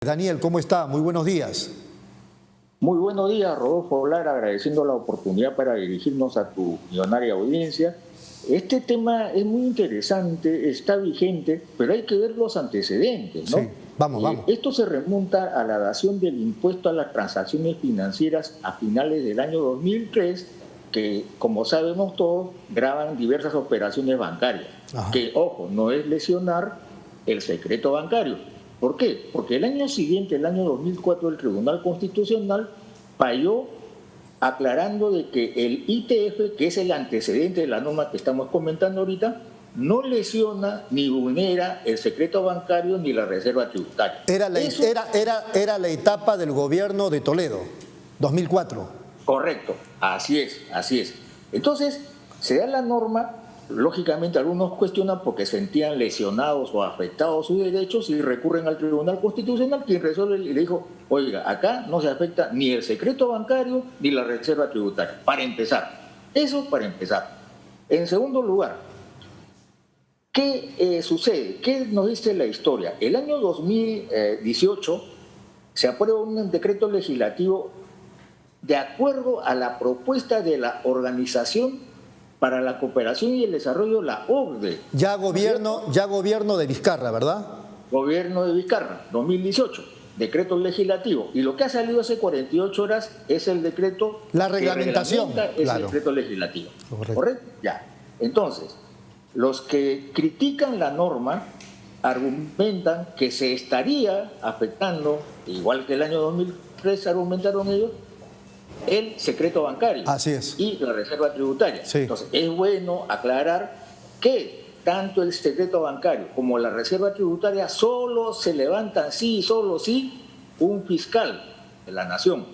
Daniel, ¿cómo está? Muy buenos días. Muy buenos días, Rodolfo Lara, agradeciendo la oportunidad para dirigirnos a tu millonaria audiencia. Este tema es muy interesante, está vigente, pero hay que ver los antecedentes, ¿no? Sí, vamos. Esto se remonta a la dación del impuesto a las transacciones financieras a finales del año 2003, que, como sabemos todos, graban diversas operaciones bancarias, que, ojo, no es lesionar el secreto bancario. ¿Por qué? Porque el año siguiente, el año 2004, el Tribunal Constitucional falló aclarando de que el ITF, que es el antecedente de la norma que estamos comentando ahorita, no lesiona ni vulnera el secreto bancario ni la reserva tributaria. Era la etapa del gobierno de Toledo, 2004. Correcto, así es. Entonces, se da la norma. Lógicamente algunos cuestionan porque sentían lesionados o afectados sus derechos y recurren al Tribunal Constitucional, quien resuelve y le dijo, oiga, acá no se afecta ni el secreto bancario ni la reserva tributaria, para empezar. Eso para empezar. En segundo lugar, ¿qué sucede? ¿Qué nos dice la historia? El año 2018 se aprueba un decreto legislativo de acuerdo a la propuesta de la Organización para la Cooperación y el Desarrollo, la OCDE. Ya gobierno de Vizcarra, ¿verdad? Gobierno de Vizcarra, 2018, decreto legislativo. Y lo que ha salido hace 48 horas es el decreto... La reglamentación. Es el decreto legislativo. ¿Correcto? Ya. Entonces, los que critican la norma argumentan que se estaría afectando, igual que el año 2003 argumentaron ellos, el secreto bancario. Así es. Y la reserva tributaria. Sí. Entonces, es bueno aclarar que tanto el secreto bancario como la reserva tributaria solo se levantan solo si un fiscal de la nación,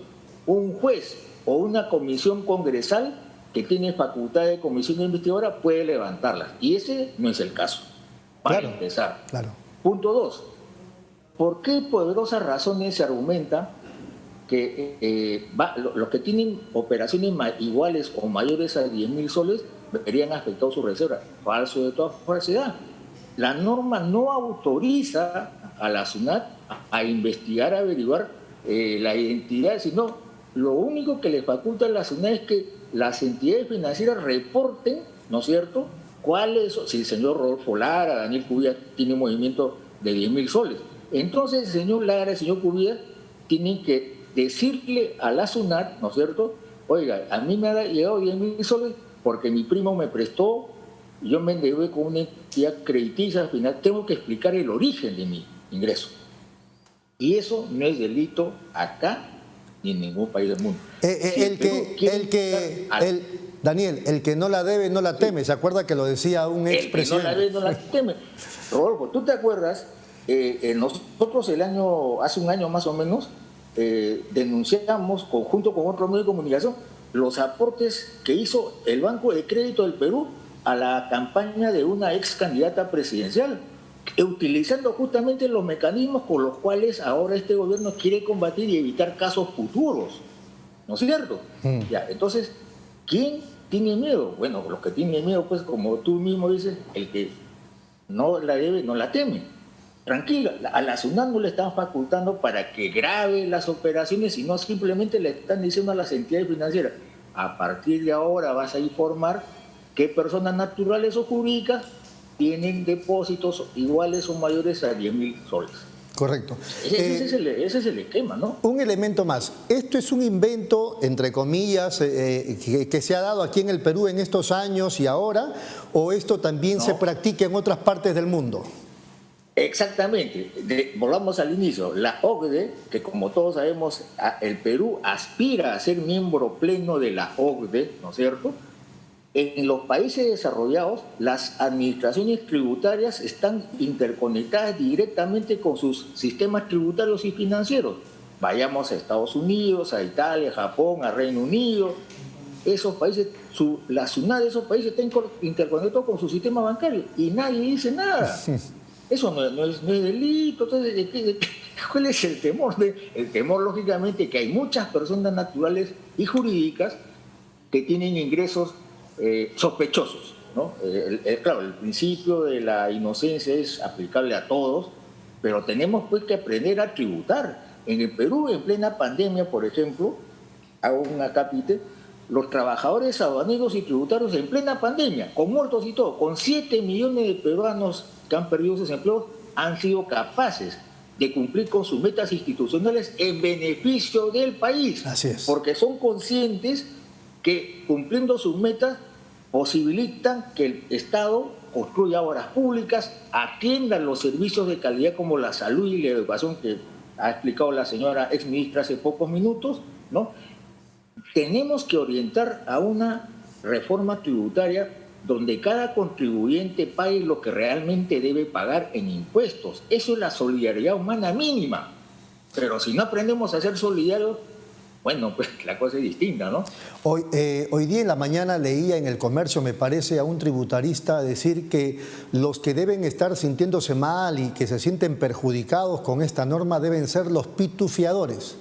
un juez o una comisión congresal que tiene facultad de comisión investigadora puede levantarlas. Y ese no es el caso. Para empezar. Claro. Punto 2. ¿Por qué poderosas razones se argumenta que los que tienen operaciones iguales o mayores a 10.000 soles verían afectados su reserva? Falso de toda falsedad. La norma no autoriza a la SUNAT a investigar, a averiguar la identidad, sino lo único que le faculta a la SUNAT es que las entidades financieras reporten, ¿no es cierto?, cuáles, si el señor Rodolfo Lara, Daniel Cubilla tiene un movimiento de 10.000 soles. Entonces el señor Lara, el señor Cubilla tienen que decirle a la SUNAT, ¿no es cierto?, oiga, a mí me ha llegado 10.000 soles porque mi primo me prestó, yo me endeudé con una entidad crediticia, al final tengo que explicar el origen de mi ingreso. Y eso no es delito acá ni en ningún país del mundo. Daniel, el que no la debe no la teme. ¿Se acuerda que lo decía un expresidente? El que no la debe no la teme. Rodolfo, ¿tú te acuerdas? Nosotros hace un año más o menos, denunciamos, junto con otro medio de comunicación, los aportes que hizo el Banco de Crédito del Perú a la campaña de una ex candidata presidencial, utilizando justamente los mecanismos con los cuales ahora este gobierno quiere combatir y evitar casos futuros. ¿No es cierto? Ya, entonces, ¿quién tiene miedo? Bueno, los que tienen miedo, pues como tú mismo dices, el que no la debe, no la teme. Tranquila, a la SUNAT no le están facultando para que grabe las operaciones, sino simplemente le están diciendo a las entidades financieras, a partir de ahora vas a informar qué personas naturales o jurídicas tienen depósitos iguales o mayores a 10.000 soles. Correcto. Ese es el esquema, ¿no? Un elemento más. ¿Esto es un invento, entre comillas, que se ha dado aquí en el Perú en estos años y ahora, o esto también se practica en otras partes del mundo? Exactamente. Volvamos al inicio. La OCDE, que como todos sabemos, el Perú aspira a ser miembro pleno de la OCDE, ¿no es cierto? En los países desarrollados, las administraciones tributarias están interconectadas directamente con sus sistemas tributarios y financieros. Vayamos a Estados Unidos, a Italia, a Japón, a Reino Unido. Esos países, la SUNAT de esos países está interconectado con su sistema bancario y nadie dice nada. Eso no es delito. Entonces, ¿cuál es el temor? El temor, lógicamente, que hay muchas personas naturales y jurídicas que tienen ingresos sospechosos, ¿no? Claro, el principio de la inocencia es aplicable a todos, pero tenemos pues que aprender a tributar. En el Perú, en plena pandemia, por ejemplo, hago un acápite, los trabajadores aduaneros y tributarios en plena pandemia, con muertos y todo, con 7 millones de peruanos que han perdido sus empleos, han sido capaces de cumplir con sus metas institucionales en beneficio del país. Así es. Porque son conscientes que cumpliendo sus metas posibilitan que el Estado construya obras públicas, atienda los servicios de calidad como la salud y la educación que ha explicado la señora exministra hace pocos minutos, ¿no? Tenemos que orientar a una reforma tributaria donde cada contribuyente pague lo que realmente debe pagar en impuestos. Eso es la solidaridad humana mínima. Pero si no aprendemos a ser solidarios, bueno, pues la cosa es distinta, ¿no? Hoy día en la mañana leía en El Comercio, me parece, a un tributarista decir que los que deben estar sintiéndose mal y que se sienten perjudicados con esta norma deben ser los pitufiadores.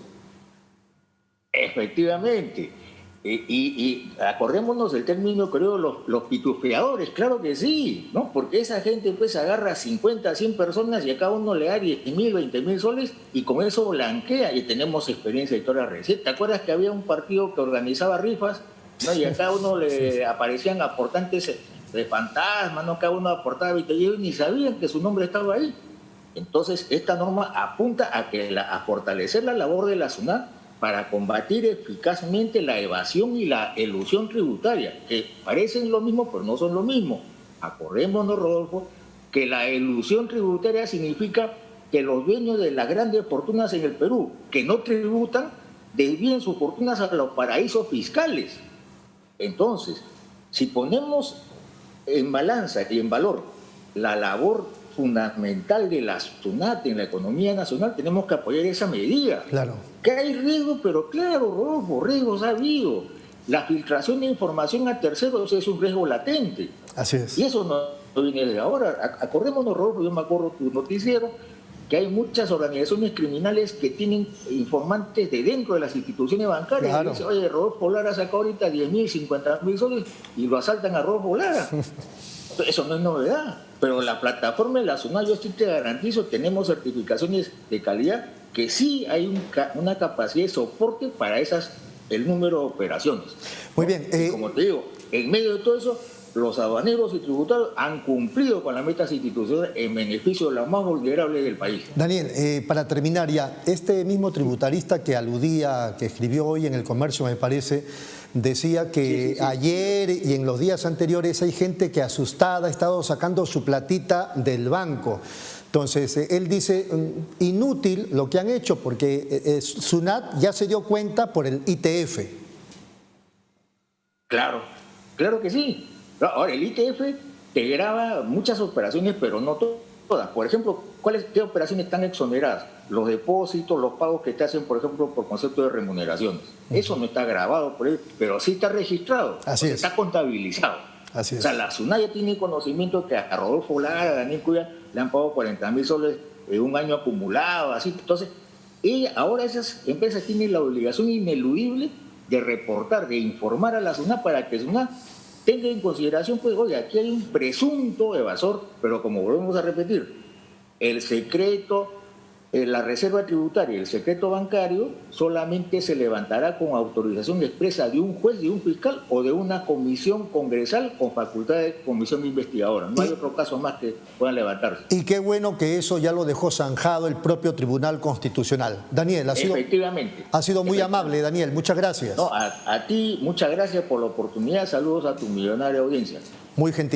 Efectivamente. Y acordémonos del término, creo, los pitufeadores, claro que sí, ¿no? Porque esa gente pues agarra 50, 100 personas y a cada uno le da 10.000, 20.000 soles y con eso blanquea, y tenemos experiencia de toda la receta. ¿Te acuerdas que había un partido que organizaba rifas, ¿no? Y a cada uno le aparecían aportantes de fantasmas, ¿no? Cada uno aportaba 20 y ellos ni sabían que su nombre estaba ahí. Entonces, esta norma apunta a fortalecer la labor de la SUNAT para combatir eficazmente la evasión y la elusión tributaria, que parecen lo mismo, pero no son lo mismo. Acordémonos, Rodolfo, que la elusión tributaria significa que los dueños de las grandes fortunas en el Perú, que no tributan, desvíen sus fortunas a los paraísos fiscales. Entonces, si ponemos en balanza y en valor la labor fundamental de la SUNAT en la economía nacional, tenemos que apoyar esa medida. Claro. Que hay riesgo, pero claro, Rodolfo, riesgos ha habido. La filtración de información a terceros es un riesgo latente. Así es. Y eso no viene de ahora. Acordémonos, Rodolfo, yo me acuerdo tu noticiero, que hay muchas organizaciones criminales que tienen informantes de dentro de las instituciones bancarias. Claro. Y dicen, oye, Rodolfo Lara saca ahorita 10.000, 50.000 soles y lo asaltan a Rodolfo Lara. Eso no es novedad. Pero la plataforma de la SUNAT, yo sí te garantizo, tenemos certificaciones de calidad que sí hay una capacidad de soporte para el número de operaciones. Muy bien. Y como te digo, en medio de todo eso, los aduaneros y tributarios han cumplido con las metas institucionales en beneficio de los más vulnerables del país. Daniel, para terminar ya, este mismo tributarista que aludía, que escribió hoy en El Comercio, me parece, decía que sí. Ayer y en los días anteriores hay gente que asustada ha estado sacando su platita del banco. Entonces, él dice, inútil lo que han hecho porque SUNAT ya se dio cuenta por el ITF. Claro, claro que sí. Ahora, el ITF te graba muchas operaciones, pero no todas. Por ejemplo, ¿qué operaciones están exoneradas? Los depósitos, los pagos que te hacen, por ejemplo, por concepto de remuneraciones. Eso no está grabado por él, pero sí está registrado. Así es. Está contabilizado. Así es. O sea, la SUNAT ya tiene conocimiento que a Rodolfo Lara, a Daniel Cuya, le han pagado 40.000 soles en un año acumulado, así. Entonces, ahora esas empresas tienen la obligación ineludible de reportar, de informar a la SUNAT para que SUNAT tenga en consideración, pues, oye, aquí hay un presunto evasor, pero como volvemos a repetir, el secreto, la reserva tributaria y el secreto bancario solamente se levantará con autorización expresa de un juez, de un fiscal o de una comisión congresal con facultad de comisión investigadora. No hay otro caso más que puedan levantarse. Y qué bueno que eso ya lo dejó zanjado el propio Tribunal Constitucional. Daniel, efectivamente. Ha sido muy amable, Daniel. Muchas gracias. No, a ti, muchas gracias por la oportunidad. Saludos a tu millonaria audiencia. Muy gentil.